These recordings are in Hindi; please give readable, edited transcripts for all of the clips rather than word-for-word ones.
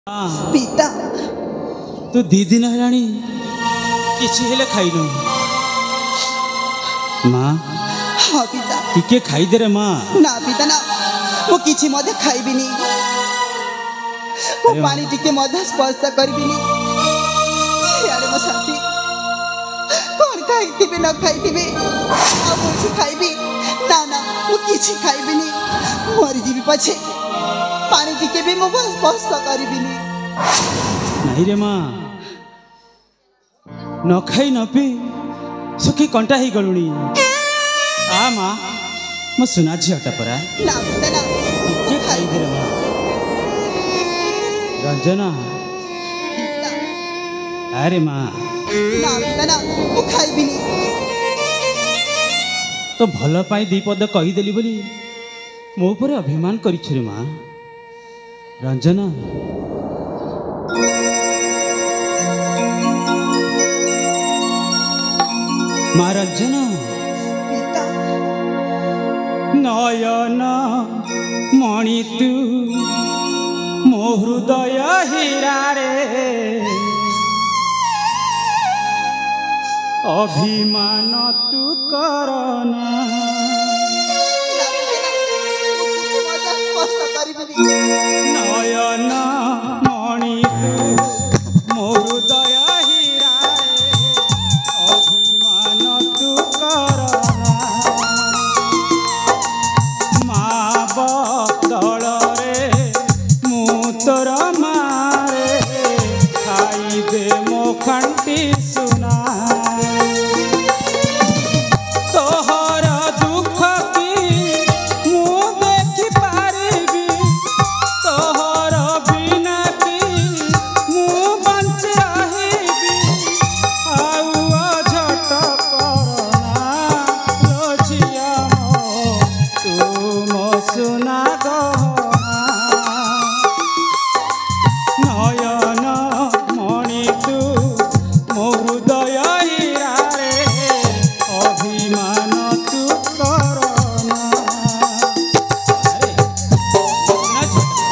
पिता तू दी दिन है किसी हेले खाइनु माँ। हाँ पिता टिके खाईदे रे माँ। ना पिता ना वो किसी मधे खाइबिनी वो पानी टिके मधे स्पर्श करबिनी सियाड़े मो साथी कौन खाइथिबे न खाइथिबे आ मुझे खाइबी ना ना वो किसी खाइबिनी मरी जीवी पछे पानी टिके भी मो स्पर्श करबिनी नहीं रे माँ न खाई न पी सुखी कंटा ही गलुणी आ माँ मो सुना झीटा परा ना पिता ना टिके खाई दे रे माँ। रंजना अरे माँ ना पिता ना वो खाइबिनी तो भल पाई दी पद कहीदेली बोली मो पर अभिमान करिछु रे माँ। रंजना माँ रंजना पिता नयन मणि तू मो हृदय हीरा रे अभिमान तू करना। नयन मणि तू मो हृदय हीरा रे अभिमान तू करना। माँ बदल रे मु तोर मारे खाई दे मो खंटी सुना। तोहर दुख की मु देखी पारिबी तोहर बिना की मु बंच रहिबी आउ झट करना लो झिया तू मो सुना गहना। नयन मणि तू मो हृदय हीरा रे अभिमान तू करना। अरे सुना झीटा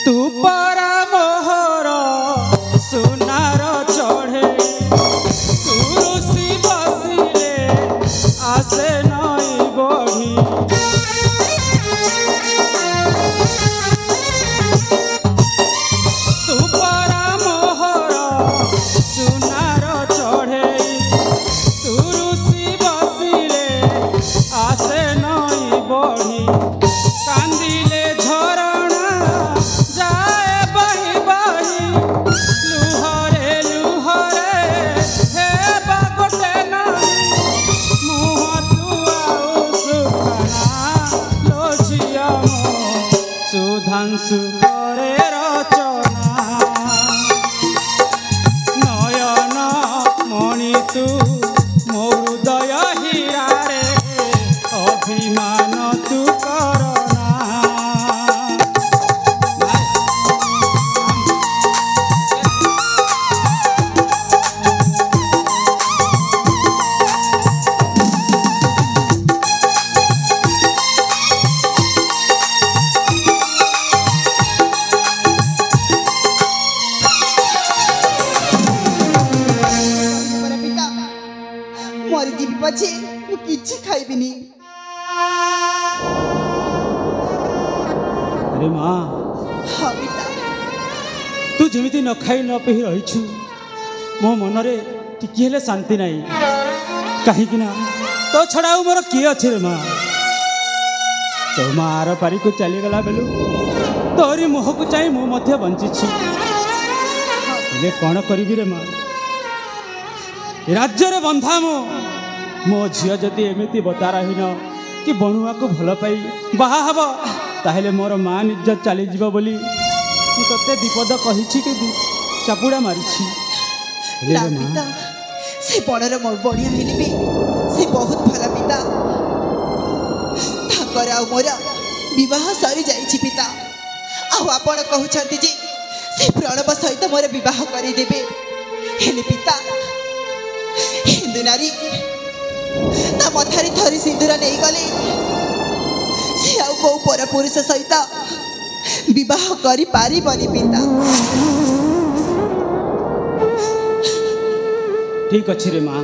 तू परा मोहर सुनार चढ़े तू ऋषि बसिले आसे नई बढ़ी। तू परा मोहर सुनार चढ़े तू ऋषि बसिले आसे नई बढ़ी। कांदिले झरणा जाए बही बही लुहरे लुहरे हे बागोटे नहीं मुह तू आउ सुखाना लो झिया मो सुधांशु करे रचना। नयन मणि तू मो हृदय हीरा रे अभिमान तू करना। मेरा पिता मरी जीवी पछे मु किछि खाइबिनी। अरे माँ हाँ पिता तू जमीती न खाई न पी रहीछु मो मनरे टिकी हेले शांति नहीं कहीं तो छड़ा मोर किए अच्छे रे माँ तो माँ आर पारी को चलीगला बेलू तोरी मुह को चाहे मु मध्य बंची हेले कौन करी रे माँ राज्य रे बंधा मो झील जदि एमती बतारहीन कि बणुआ को भल पाई बाहा हब ताहेले मोर माँ इज्जत चली जीव बोली मु तते विपद कही कि चापुड़ा मारी पिता से बड़र बढ़िया हेली भी से बहुत भल पिता ताकर आ मोर विवाह सरी जाइछि पिता आपण कहउछंती जे से प्रणव सहित मोर विवाह करी देबे हेले पिता हिंदू नारी ता मथारी थरी सिंदूर नहीं गले से आउ को पर पुरुष सहित विवाह करी पारी बनी पिता ठीक अच्छे रे माँ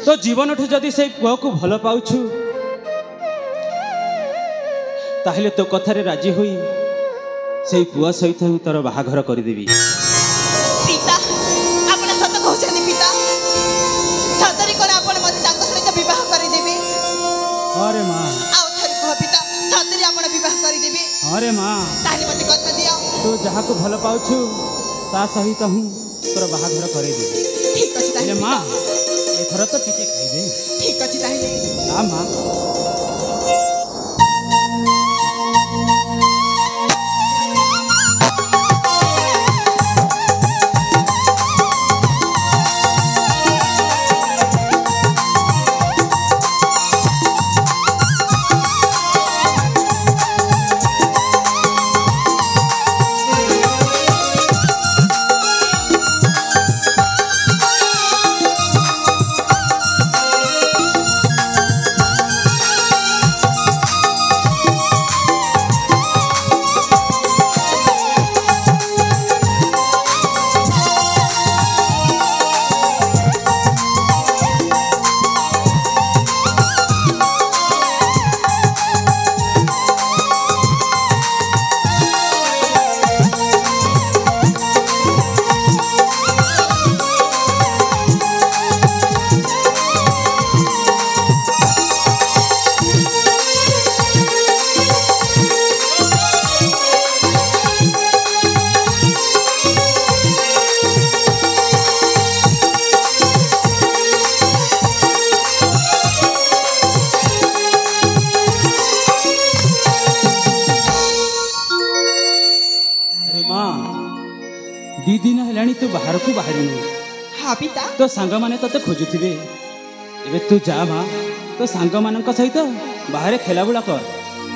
तो जीवन ठू जदि से पुआ को भल पाउछु ताहले तो कथारे राजी हुई से पुआ सहित ही तोर बाहाघर करदेवी पिता आपण सत कहउछनी पिता सतरी कोन आपण मते तांको सहित विवाह करी देबे अरे माँ आउ थरी कह पिता सतरी आपण विवाह करी देबे अरे माँ ताहले मते कथा दियो तू जहाँ को भल पाउछु ता सहित हूँ तोर बाहाघर करदेवी ठीक अछि ताहले माँ एथर तो टिके खाई दे ठीक अछि ताहले आ माँ दी दिन है तू बाहर को बाहरी हाँ पिता तो सांग माने तते खोजुथिबे एबे तू जा माँ तो सांग मानक सहित बाहर खेला बुला कर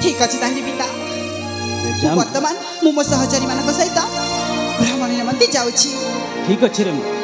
ठीक अछि ताहले पिता जा वर्तमान मो सहचारी मानक सहित भ्रमण निमंते जाउछि ठीक अछि रे माँ।